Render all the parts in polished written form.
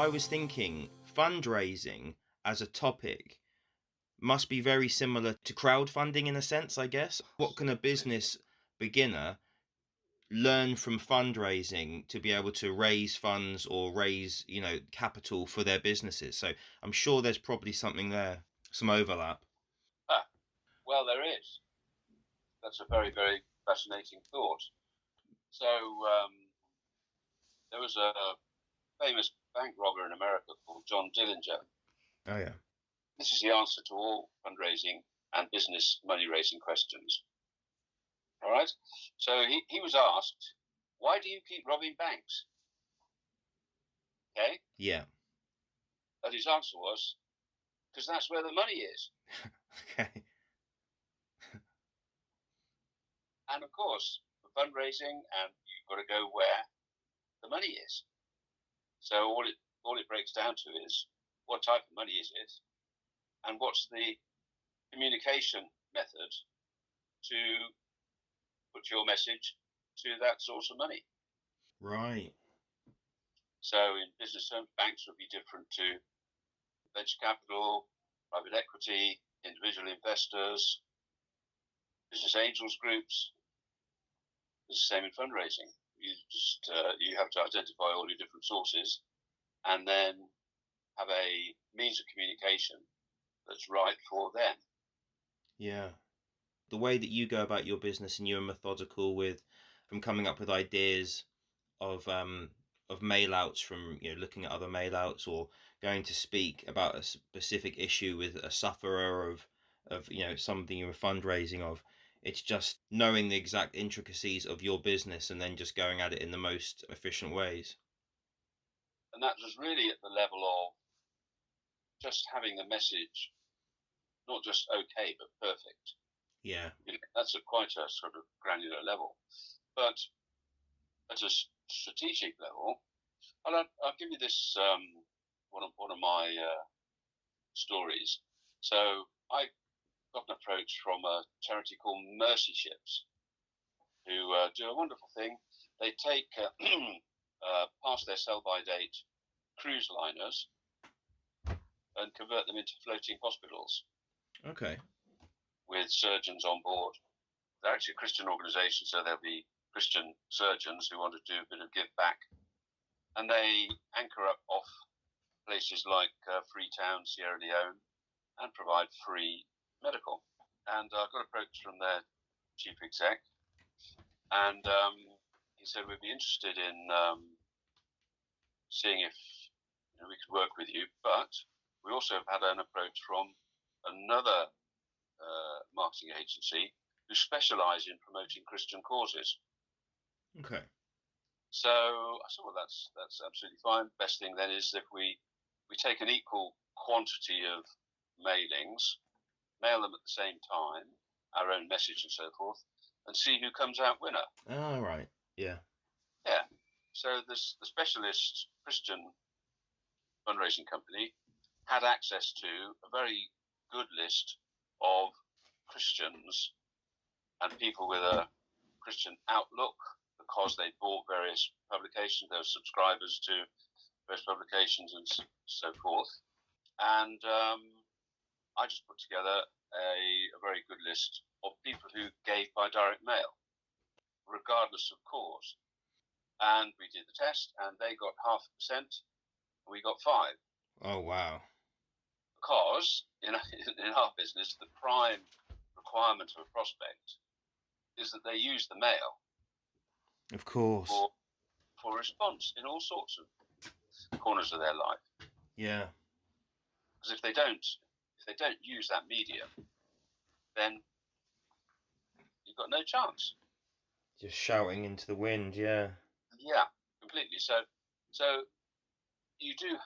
I was thinking fundraising as a topic must be very similar to crowdfunding in a sense, I guess. What can a business beginner learn from fundraising to be able to raise funds or raise, capital for their businesses? So I'm sure there's probably something there, some overlap. Well, there is. That's a very, very fascinating thought. So there was a famous bank robber in America called John Dillinger. Oh, yeah. This is the answer to all fundraising and business money-raising questions. All right? So he was asked, why do you keep robbing banks? Okay? Yeah. And his answer was, because that's where the money is. Okay. And of course, for fundraising, and you've got to go where the money is. So all it breaks down to is what type of money is it, and what's the communication method to put your message to that source of money. Right. So in business terms, banks would be different to venture capital, private equity, individual investors, business angels groups. It's the same in fundraising. You have to identify all your different sources and then have a means of communication that's right for them. Yeah. The way that you go about your business and you're methodical from coming up with ideas of mail outs, from looking at other mail outs, or going to speak about a specific issue with a sufferer of something you're fundraising of. It's just knowing the exact intricacies of your business and then just going at it in the most efficient ways. And that was really at the level of just having the message not just okay but perfect. Yeah. That's at quite a sort of granular level. But at a strategic level, I'll give you this one of my stories. So I got an approach from a charity called Mercy Ships, who do a wonderful thing. They take past their sell-by date cruise liners and convert them into floating hospitals. Okay. With surgeons on board. They're actually a Christian organisation, so there'll be Christian surgeons who want to do a bit of give back. And they anchor up off places like Freetown, Sierra Leone, and provide free medical. And I got approached from their chief exec, and he said, we'd be interested in seeing if we could work with you, but we also have had an approach from another marketing agency who specialise in promoting Christian causes. Okay. So I said, well, that's absolutely fine. Best thing then is if we take an equal quantity of mailings, mail them at the same time, our own message and so forth, and see who comes out winner. Oh, right. Yeah. Yeah. So the specialist Christian fundraising company had access to a very good list of Christians and people with a Christian outlook, because they bought various publications. They were subscribers to various publications and so forth. And I just put together a very good list of people who gave by direct mail, regardless of cause. And we did the test, and they got 0.5%, and we got 5%. Oh, wow. Because in our business, the prime requirement of a prospect is that they use the mail. Of course. For response in all sorts of corners of their life. Yeah. Because if they don't use that medium, then you've got no chance. Just shouting into the wind, yeah. Yeah, completely. So you do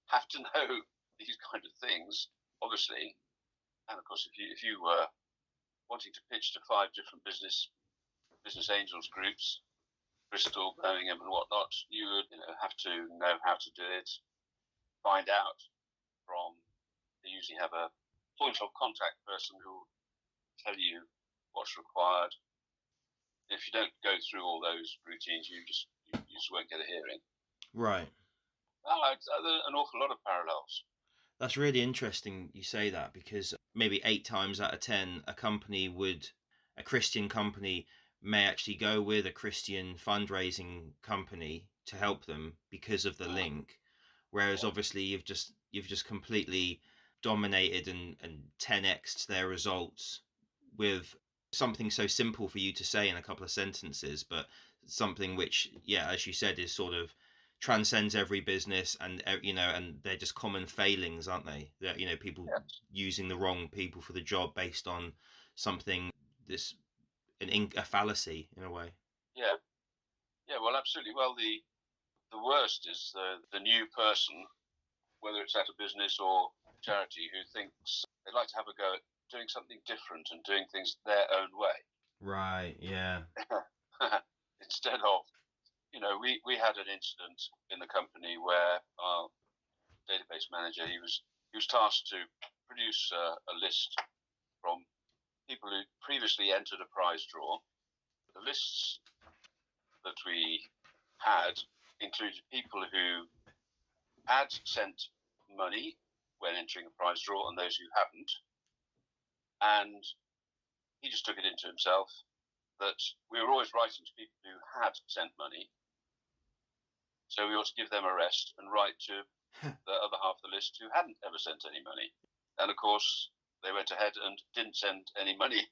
have to know these kind of things, obviously. And of course, if you were wanting to pitch to 5 different business angels groups, Bristol, Birmingham, and whatnot, you would have to know how to do it. Find out from. They usually have a point of contact person who will tell you what's required. If you don't go through all those routines, you just won't get a hearing. Right. There's an awful lot of parallels. That's really interesting you say that, because maybe 8 times out of 10, a Christian company may actually go with a Christian fundraising company to help them because of the link. Whereas Yeah, obviously you've just completely dominated and 10x'd their results with something so simple for you to say in a couple of sentences, but something which, yeah, as you said, is sort of transcends every business, and and they're just common failings, aren't they? That people yes, using the wrong people for the job based on something, this a fallacy in a way. yeah, yeah. Well, absolutely. Well, the worst is the new person, whether it's at a business or charity, who thinks they'd like to have a go at doing something different and doing things their own way. Right. Yeah. Instead of, we had an incident in the company where our database manager, he was tasked to produce a list from people who previously entered a prize draw. The lists that we had included people who had sent money when entering a prize draw and those who hadn't. And he just took it into himself that we were always writing to people who had sent money, so we ought to give them a rest and write to the other half of the list who hadn't ever sent any money. And of course, they went ahead and didn't send any money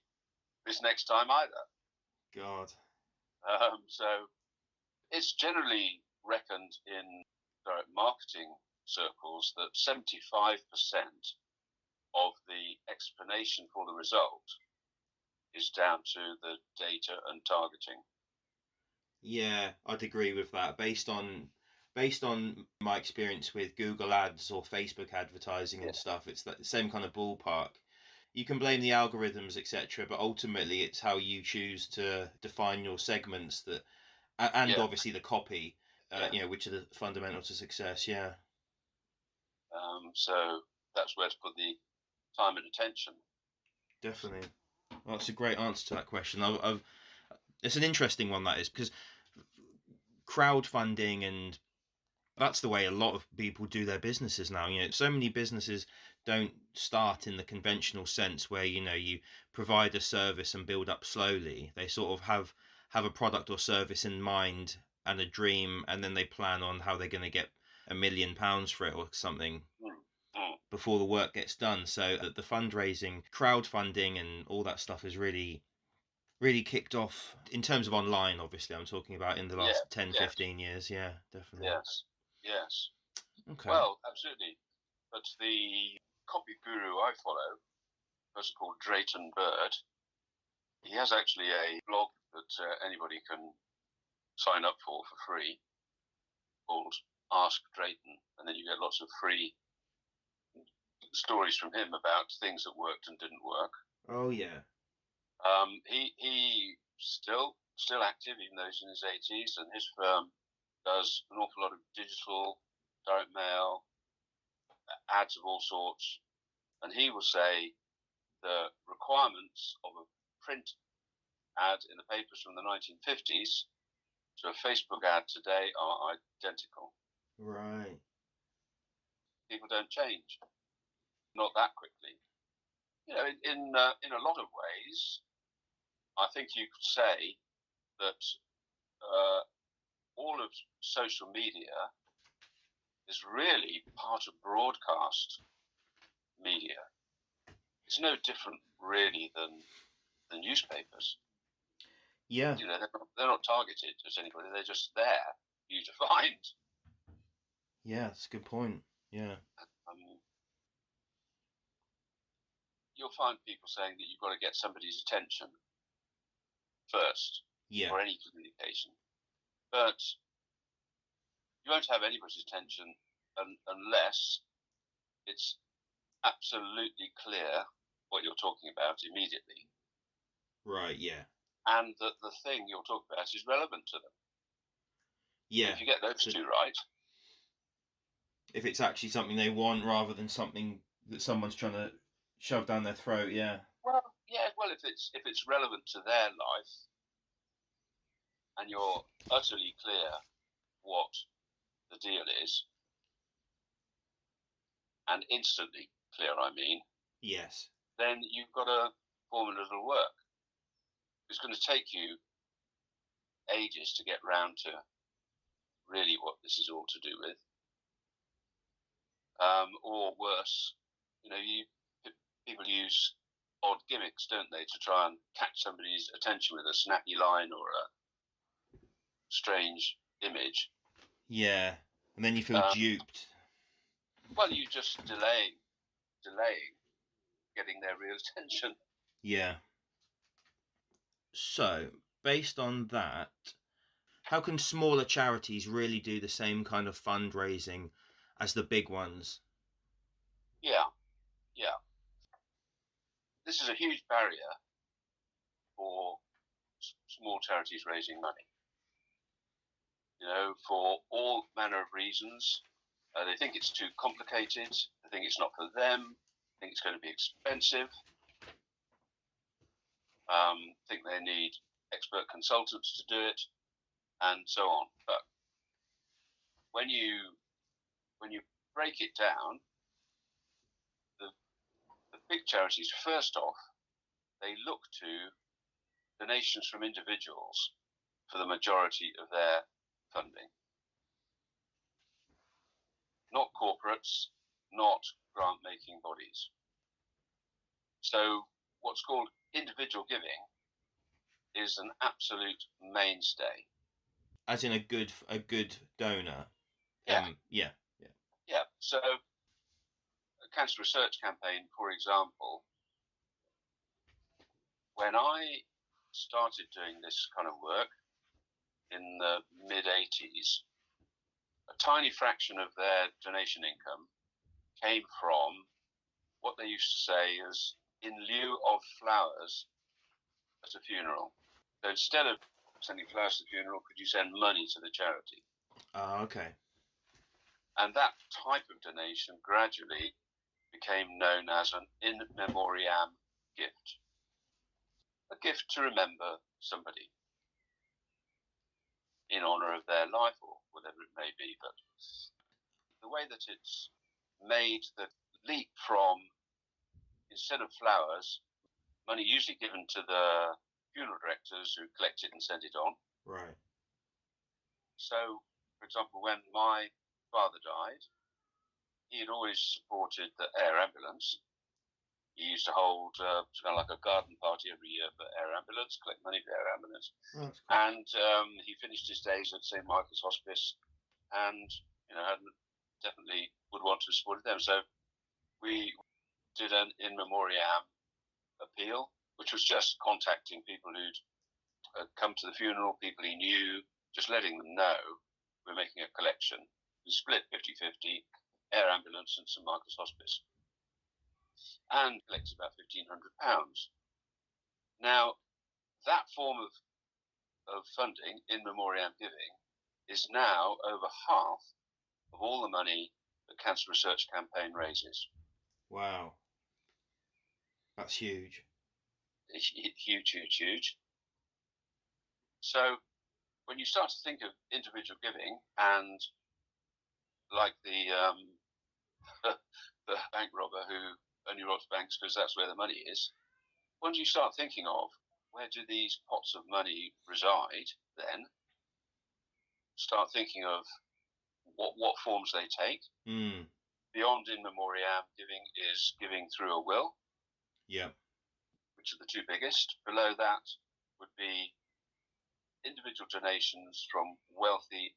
this next time either. God. So it's generally reckoned in direct marketing circles that 75% of the explanation for the result is down to the data and targeting. Yeah, I'd agree with that. Based on my experience with Google Ads or Facebook advertising and stuff, it's the same kind of ballpark. You can blame the algorithms, etc., but ultimately it's how you choose to define your segments and Yeah, obviously the copy, yeah. which are the fundamental to success. Yeah, So that's where to put the time and attention. definitely. Well, that's a great answer to that question. It's an interesting one, that is, because crowdfunding, and that's the way a lot of people do their businesses now. So many businesses don't start in the conventional sense where you provide a service and build up slowly. They sort of have a product or service in mind and a dream, and then they plan on how they're going to get £1 million for it or something Mm, mm. before the work gets done. So that the fundraising, crowdfunding, and all that stuff is really kicked off in terms of online. Obviously, I'm talking about in the Yeah, last 10, yes, 15 years. Yeah, definitely. yes, yes. Okay. Well, absolutely. But the copy guru I follow, a person called Drayton Bird, he has actually a blog that anybody can sign up for free called Ask Drayton, and then you get lots of free stories from him about things that worked and didn't work. Oh yeah. He still active, even though he's in his 80s, and his firm does an awful lot of digital, direct mail, ads of all sorts. And he will say the requirements of a print ad in the papers from the 1950s to a Facebook ad today are identical. Right. People don't change, not that quickly. In a lot of ways, I think you could say that all of social media is really part of broadcast media. It's no different, really, than the newspapers. Yeah. They're not targeted at anybody. They're just there for you to find. Yeah, that's a good point. Yeah. Um, you'll find people saying that you've got to get somebody's attention first Yeah. for any communication, but you won't have anybody's attention unless it's absolutely clear what you're talking about immediately, Right. Yeah. and that the thing you're talking about is relevant to them. Yeah. If you get those So two right, if it's actually something they want rather than something that someone's trying to shove down their throat, yeah. well, yeah, well, if it's relevant to their life, and you're utterly clear what the deal is, and instantly clear, I mean, Yes. then you've got a formula that'll work. It's going to take you ages to get round to really what this is all to do with. Or worse, people use odd gimmicks, don't they, to try and catch somebody's attention with a snappy line or a strange image. Yeah. And then you feel duped. Well, you just delaying getting their real attention. Yeah. So, based on that, how can smaller charities really do the same kind of fundraising as the big ones? Yeah. This is a huge barrier for small charities raising money. For all manner of reasons. They think it's too complicated. They think it's not for them. Think it's going to be expensive. Think they need expert consultants to do it, and so on. But when you break it down, the big charities, first off, they look to donations from individuals for the majority of their funding. Not corporates, not grant-making bodies. So what's called individual giving is an absolute mainstay. As in a good donor. Yeah. Yeah. So a cancer research campaign, for example, when I started doing this kind of work in the mid-80s, a tiny fraction of their donation income came from what they used to say as in lieu of flowers at a funeral. So instead of sending flowers to the funeral, could you send money to the charity? Okay. And that type of donation gradually became known as an in memoriam gift. A gift to remember somebody in honor of their life or whatever it may be. But the way that it's made the leap from, instead of flowers, money usually given to the funeral directors who collect it and send it on. Right. So, for example, when my father died, he had always supported the air ambulance. He used to hold kind of like a garden party every year for air ambulance, collect money for air ambulance. Oh, cool. And he finished his days at St. Michael's Hospice, and definitely would want to have supported them. So we did an in memoriam appeal, which was just contacting people who'd come to the funeral, people he knew, just letting them know we're making a collection. We split 50-50, air ambulance and St. Michael's Hospice, and collected about £1,500. Now, that form of funding, in memoriam giving, is now over half of all the money the Cancer Research Campaign raises. Wow. That's huge. Huge. So when you start to think of individual giving, and like the bank robber who only robs banks because that's where the money is, once you start thinking of where do these pots of money reside, then start thinking of what forms they take. Beyond in memoriam giving is giving through a will. Yeah. Which are the two biggest. Below that would be individual donations from wealthy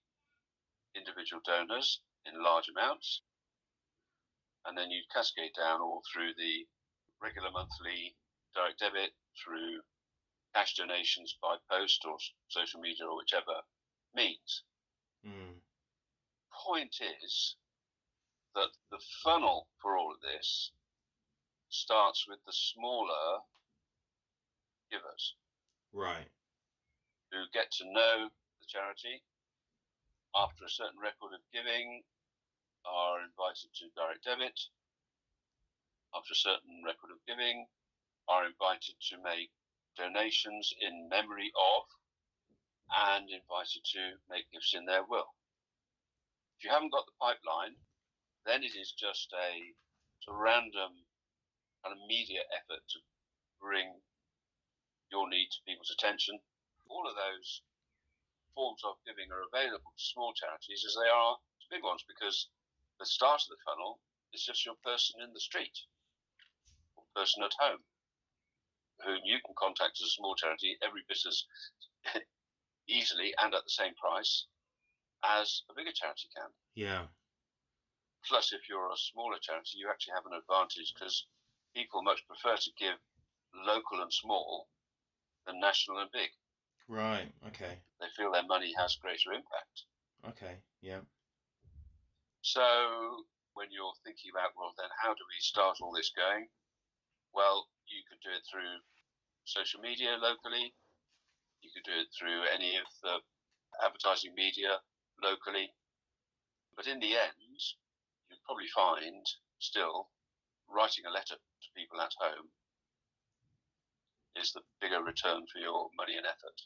individual donors in large amounts. And then you cascade down all through the regular monthly direct debit, through cash donations by post or social media or whichever means. Point is that the funnel for all of this starts with the smaller givers. Right. Who get to know the charity after a certain record of giving, are invited to direct debit. After a certain record of giving, are invited to make donations in memory of, and invited to make gifts in their will. If you haven't got the pipeline, then it is just a a random kind of media effort to bring your need to people's attention. All of those forms of giving are available to small charities as they are to big ones, because the start of the funnel is just your person in the street or person at home whom you can contact as a small charity every bit as easily and at the same price as a bigger charity can. Yeah. Plus, if you're a smaller charity, you actually have an advantage because people much prefer to give local and small than national and big. Right. Okay. They feel their money has greater impact. Okay. Yeah. So when you're thinking about, well, then how do we start all this going? Well, you could do it through social media locally. You could do it through any of the advertising media locally. But in the end, you'd probably find still writing a letter to people at home is the bigger return for your money and effort.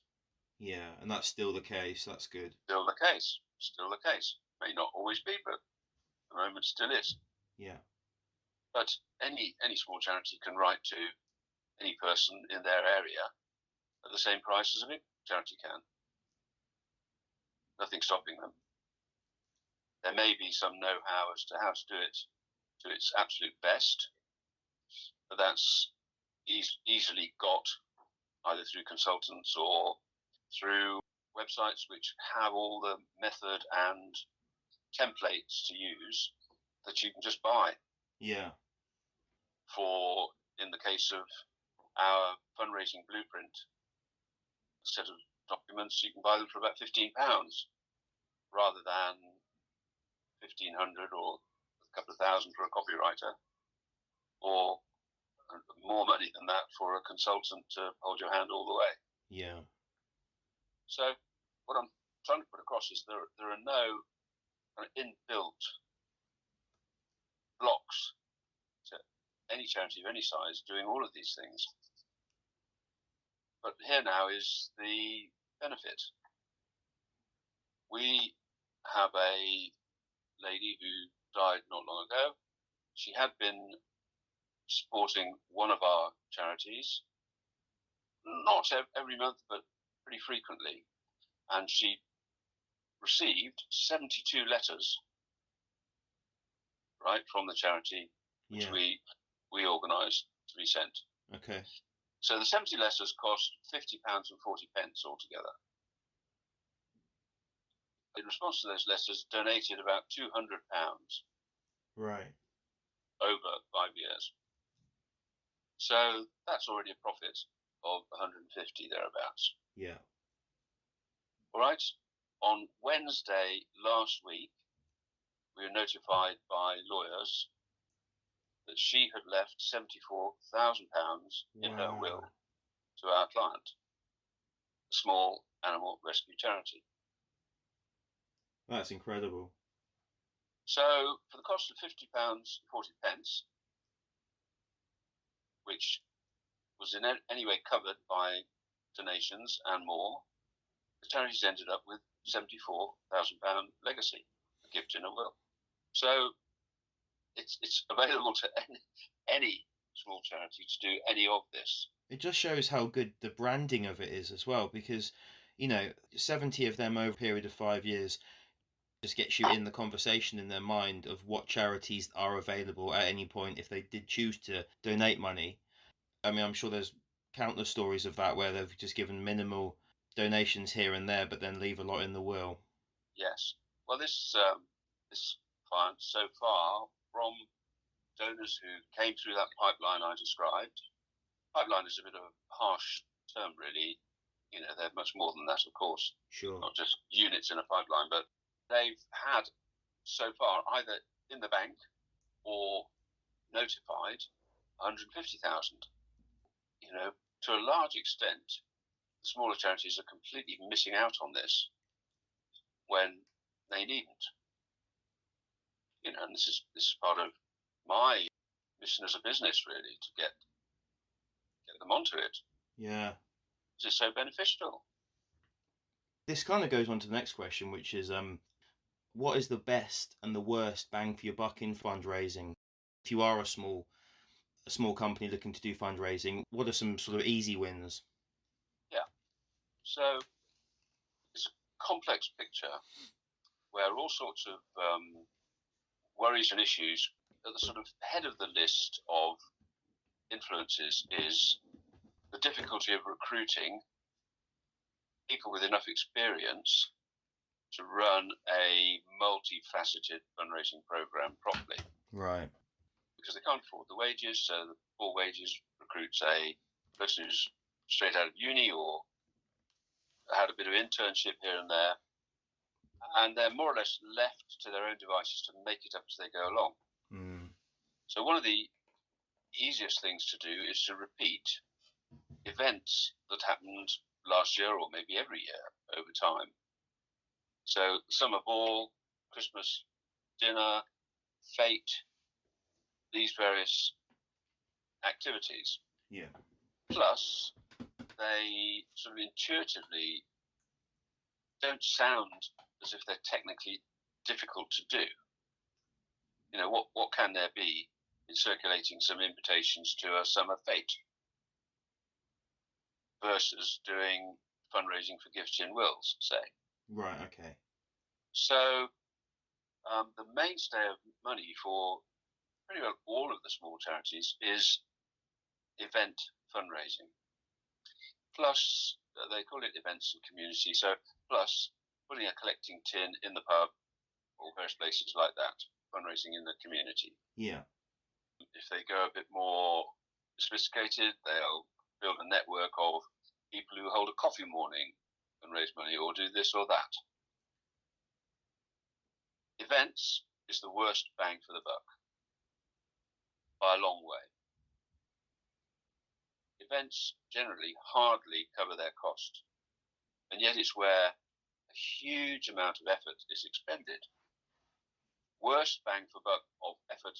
Yeah, and that's still the case. That's good. Still the case. Still the case. May not always be, but at the moment still is. Yeah. But any small charity can write to any person in their area at the same price as a big charity can. Nothing stopping them. There may be some know-how as to how to do it to its absolute best, but that's easily got either through consultants or through websites which have all the method and templates to use that you can just buy. Yeah. For, in the case of our fundraising blueprint, a set of documents, you can buy them for about £15 rather than $1,500 or a couple of thousand for a copywriter, or more money than that for a consultant to hold your hand all the way. Yeah. So what I'm trying to put across is there are no kind of inbuilt blocks to any charity of any size doing all of these things. But here now is the benefit. We have a lady who died not long ago. She had been supporting one of our charities, not every month, but pretty frequently. And she received 72 letters, right, from the charity, which we organised to be sent. Okay. So the 70 letters cost £50.40 altogether. In response to those letters, donated about £200. Right. Over 5 years. So that's already a profit of 150 thereabouts. Yeah. All right. On Wednesday last week, we were notified by lawyers that she had left £74,000 in her will to our client, a small animal rescue charity. That's incredible. So for the cost of £50.40, which was in any way covered by donations and more, the charity's ended up with £74,000 legacy, a gift in a will. So it's available to any small charity to do any of this. It just shows how good the branding of it is as well, because 70 of them over a period of 5 years just gets you in the conversation in their mind of what charities are available at any point if they did choose to donate money. I mean, I'm sure there's countless stories of that where they've just given minimal donations here and there, but then leave a lot in the will. Yes. Well, this client so far, from donors who came through that pipeline I described, pipeline is a bit of a harsh term, really. They're much more than that, of course. Sure. Not just units in a pipeline, but they've had so far either in the bank or notified 150,000. To a large extent, the smaller charities are completely missing out on this when they needn't. And this is part of my mission as a business, really, to get them onto it. Yeah. It's so beneficial. This kind of goes on to the next question, which is what is the best and the worst bang for your buck in fundraising? if you are a small company looking to do fundraising, what are some sort of easy wins? Yeah. So it's a complex picture where all sorts of worries and issues at the sort of head of the list of influences is the difficulty of recruiting people with enough experience to run a multifaceted fundraising program properly. Right. Because they can't afford the wages, so the poor wages recruits a person who's straight out of uni or had a bit of internship here and there, and they're more or less left to their own devices to make it up as they go along. So one of the easiest things to do is to repeat events that happened last year or maybe every year over time. So summer ball, Christmas dinner, fete, these various activities. Yeah. Plus, they sort of intuitively don't sound as if they're technically difficult to do. You know, what can there be in circulating some invitations to a summer fete versus doing fundraising for gifts in wills, say? Right, okay. So the mainstay of money for pretty well all of the small charities is event fundraising. Plus, they call it events and community, so plus putting a collecting tin in the pub or various places like that, fundraising in the community. Yeah. If they go a bit more sophisticated, they'll build a network of people who hold a coffee morning and raise money or do this or that. Events is the worst bang for the buck by a long way. Events generally hardly cover their cost, and yet it's where a huge amount of effort is expended. Worst bang for buck of effort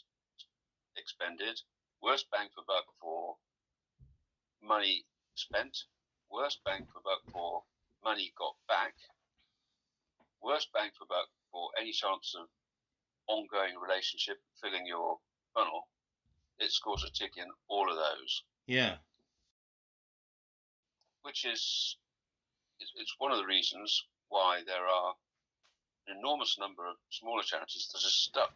expended, worst bang for buck for money spent, worst bang for buck for money got back, worst bang for buck for any chance of ongoing relationship filling your funnel. It scores a tick in all of those. Yeah. Which is, it's one of the reasons why there are an enormous number of smaller charities that are stuck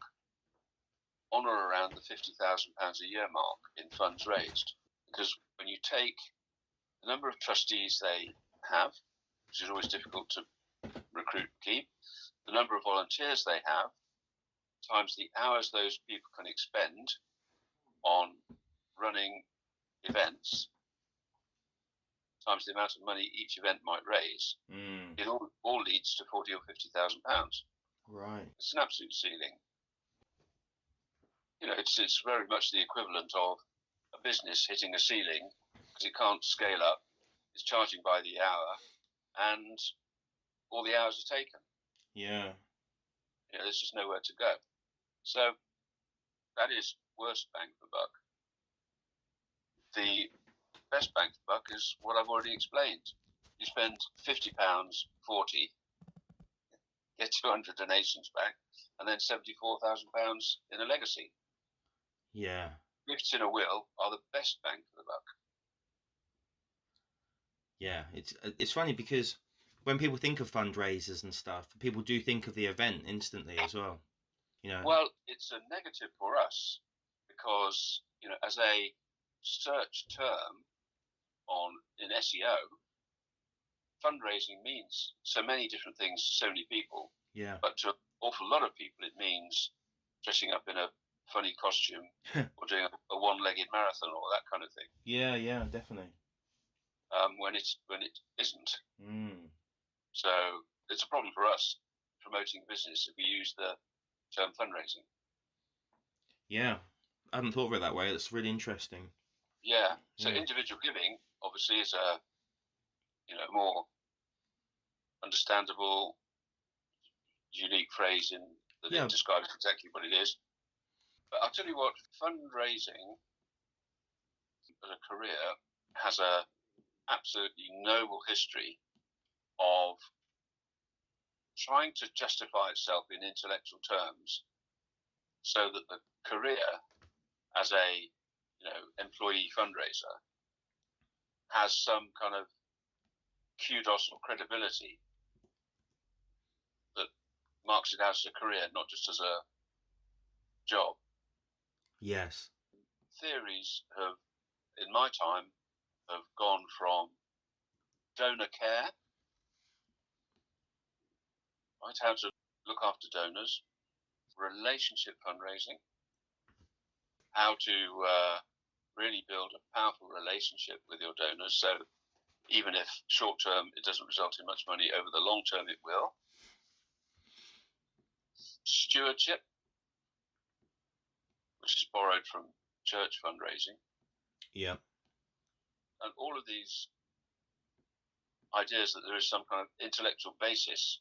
on or around the £50,000 a year mark in funds raised. Because when you take the number of trustees they have, which is always difficult to recruit and keep, the number of volunteers they have, times the hours those people can expend on running events, times the amount of money each event might raise, it all leads to £40,000 or £50,000. Right. It's an absolute ceiling. You know, it's very much the equivalent of a business hitting a ceiling because it can't scale up. It's charging by the hour, and all the hours are taken. Yeah. You know, there's just nowhere to go. So that is worst bang for buck. The best bang for buck is what I've already explained. You spend £50, 40, get 200 donations back, and then £74,000 in a legacy. Yeah. Gifts in a will are the best bang for the buck. Yeah, it's funny because when people think of fundraisers and stuff, people do think of the event instantly as well. You know. Well, it's a negative for us because, you know, as a search term in SEO, fundraising means so many different things to so many people. Yeah. But to an awful lot of people, it means dressing up in a funny costume or doing a one-legged marathon or that kind of thing. Yeah, definitely. When it isn't. Mm. So it's a problem for us promoting business if we use the term fundraising. Yeah, I hadn't thought of it that way. That's really interesting. Yeah. So individual giving obviously is a more understandable, unique phrase that it describes exactly what it is. But I'll tell you what, fundraising as a career has a absolutely noble history of trying to justify itself in intellectual terms so that the career as a employee fundraiser has some kind of kudos or credibility that marks it as a career, not just as a job. Yes. Theories have, in my time, have gone from donor care, right, how to look after donors, relationship fundraising, how to really build a powerful relationship with your donors. So even if short term it doesn't result in much money, over the long term it will. Stewardship, which is borrowed from church fundraising. Yeah. And all of these ideas that there is some kind of intellectual basis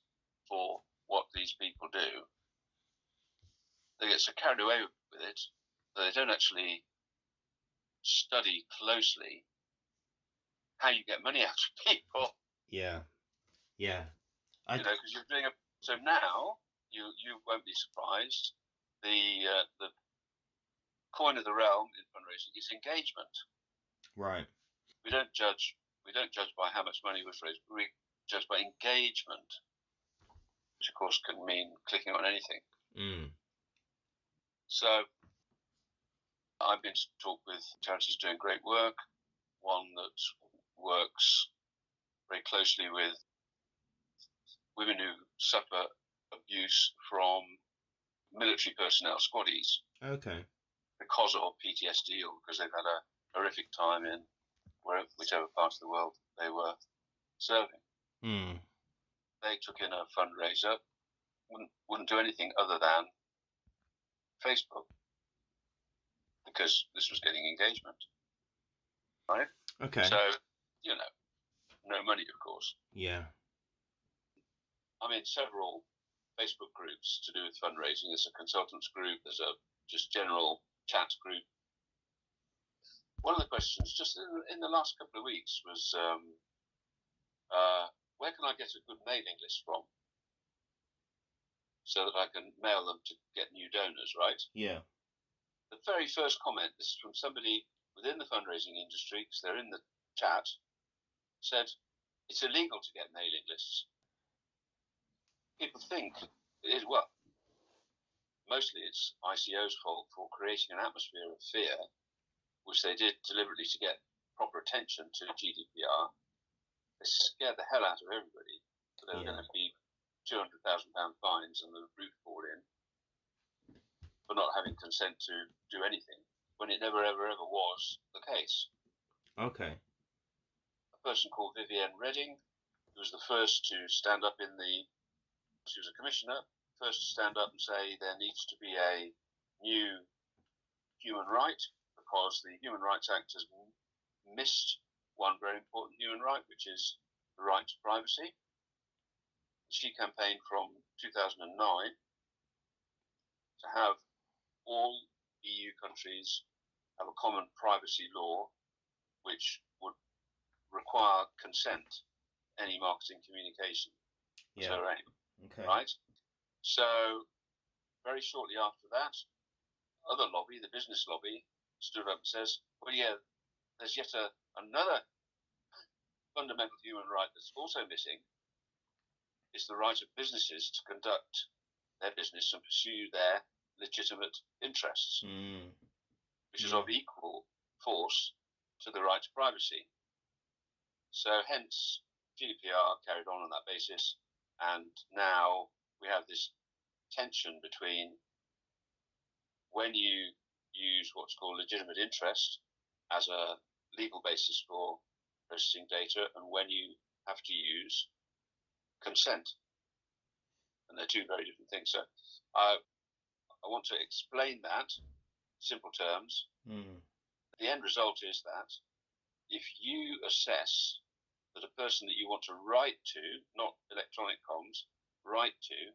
for what these people do, they get so carried away with it that they don't actually study closely how you get money out of people. Yeah. Because you're doing so now you won't be surprised. The coin of the realm in fundraising is engagement. Right. We don't judge by how much money was raised. We judge by engagement, which of course can mean clicking on anything. So I've been to talk with charities doing great work. One that works very closely with women who suffer abuse from military personnel, squaddies. Okay. Because of PTSD or because they've had a horrific time in whichever part of the world they were serving. They took in a fundraiser, wouldn't do anything other than Facebook because this was getting engagement, right? Okay. So, no money, of course. Yeah. I'm in several Facebook groups to do with fundraising. There's a consultants group, there's a just general chat group. One of the questions just in the last couple of weeks was, where can I get a good mailing list from so that I can mail them to get new donors, right? Yeah. The very first comment, this is from somebody within the fundraising industry, because they're in the chat, said, it's illegal to get mailing lists. People think, mostly it's ICO's fault for creating an atmosphere of fear, which they did deliberately to get proper attention to GDPR. They scared the hell out of everybody. So they were going to be £200,000 fines and the roof fall in for not having consent to do anything, when it never, ever, ever was the case. Okay. A person called Vivienne Redding, who was the first to stand up she was a commissioner, first to stand up and say there needs to be a new human right because the Human Rights Act has missed one very important human right, which is the right to privacy. She campaigned from 2009 to have all EU countries have a common privacy law which would require consent any marketing communication. Yeah. So, okay. Right? So, very shortly after that, other lobby, the business lobby, stood up and says, well, yeah, there's yet another fundamental human right that's also missing. It's the right of businesses to conduct their business and pursue their legitimate interests, which is of equal force to the right to privacy. So hence GDPR carried on that basis, and now we have this tension between when you use what's called legitimate interest as a legal basis for processing data and when you have to use consent. And they're two very different things. So I want to explain that in simple terms. The end result is that if you assess that a person that you want to write to, not electronic comms, write to,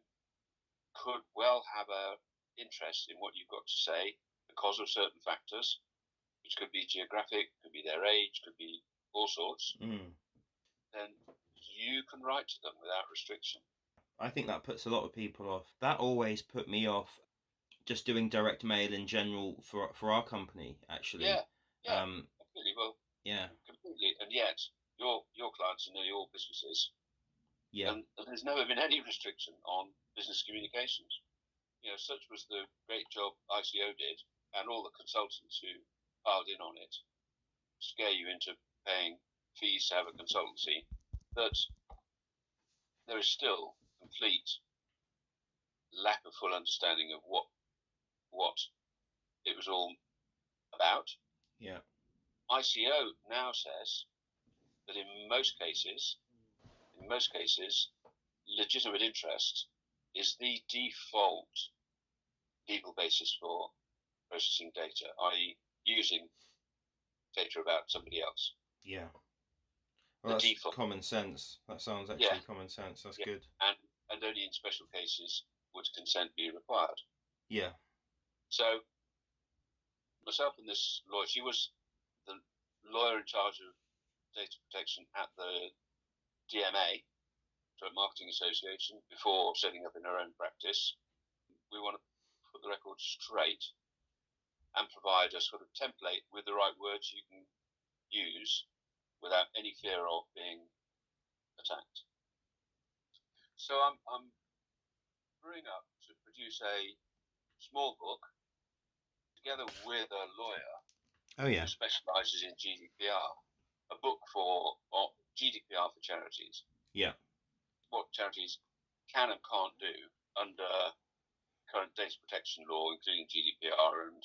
could well have an interest in what you've got to say because of certain factors, which could be geographic, could be their age, could be all sorts, then you can write to them without restriction. I think that puts a lot of people off. That always put me off just doing direct mail in general for our company, actually. Yeah, completely. Well, yeah, completely. And yet, your clients are nearly all businesses, yeah, and there's never been any restriction on business communications. Such was the great job ICO did, and all the consultants who piled in on it, scare you into paying fees to have a consultancy, that there is still complete lack of full understanding of what it was all about. yeah, ICO now says that in most cases, legitimate interest is the default legal basis for processing data, i.e., using data about somebody else. yeah. Well, that's default. Common sense. That sounds actually common sense. That's good. And only in special cases would consent be required. Yeah. So myself and this lawyer, she was the lawyer in charge of data protection at the DMA, Joint Marketing Association, before setting up in her own practice. We want to put the record straight and provide a sort of template with the right words you can use without any fear of being attacked. So I'm brewing up to produce a small book together with a lawyer who specialises in GDPR, a book for GDPR for charities. Yeah. What charities can and can't do under current data protection law, including GDPR and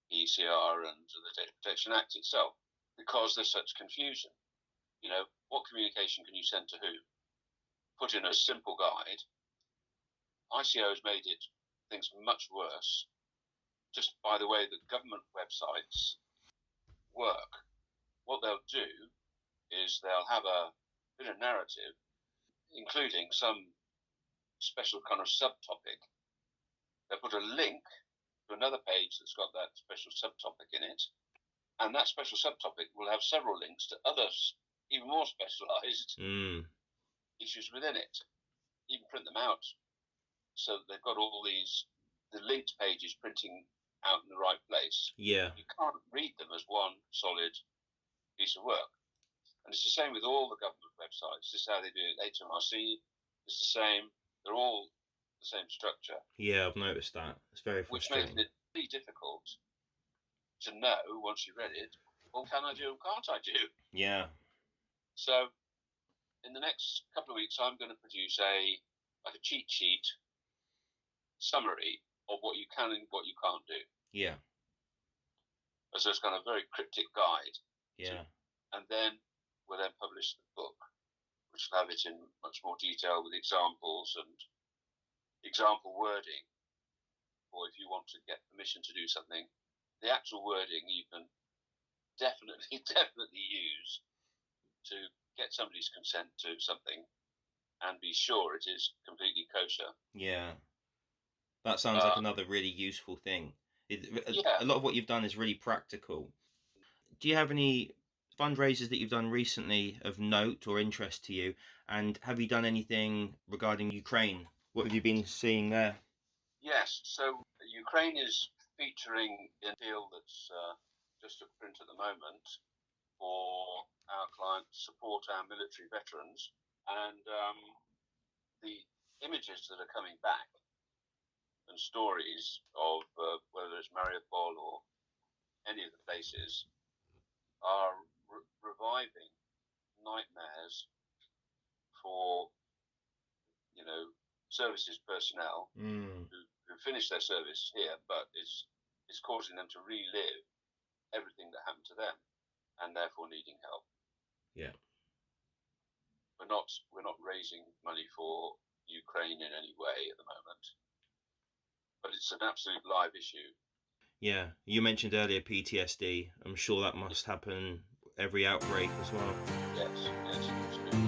ECR and the Data Protection Act itself, because there's such confusion. What communication can you send to who? Put in a simple guide. ICO has made things much worse just by the way that government websites work. What they'll do is they'll have a bit of narrative, including some special kind of subtopic. They'll put a link to another page that's got that special subtopic in it, and that special subtopic will have several links to others, even more specialised issues within it. Even print them out so that they've got all the linked pages printing out in the right place. Yeah. You can't read them as one solid piece of work. And it's the same with all the government websites. This is how they do it. HMRC is the same. They're all the same structure. Yeah, I've noticed that. It's very frustrating. Which makes it really difficult to know, once you've read it, what can I do and can't I do? Yeah. So in the next couple of weeks, I'm going to produce a cheat sheet summary of what you can and what you can't do. Yeah. As a kind of very cryptic guide. Yeah. And then we'll then publish the book, which will have it in much more detail with examples and example wording. Or if you want to get permission to do something, the actual wording you can definitely use to get somebody's consent to something and be sure it is completely kosher. Yeah. That sounds like another really useful thing. A lot of what you've done is really practical. Do you have any fundraisers that you've done recently of note or interest to you? And have you done anything regarding Ukraine? What have you been seeing there? Yes, so Ukraine is featuring in a deal that's just at print at the moment for our clients to support our military veterans. And the images that are coming back and stories of whether it's Mariupol or any of the places are reviving nightmares for services personnel who finish their service here, but it's causing them to relive everything that happened to them and therefore needing help. Yeah. We're not raising money for Ukraine in any way at the moment, but it's an absolute live issue. Yeah, you mentioned earlier PTSD. I'm sure that must happen every outbreak as well. Yes, absolutely.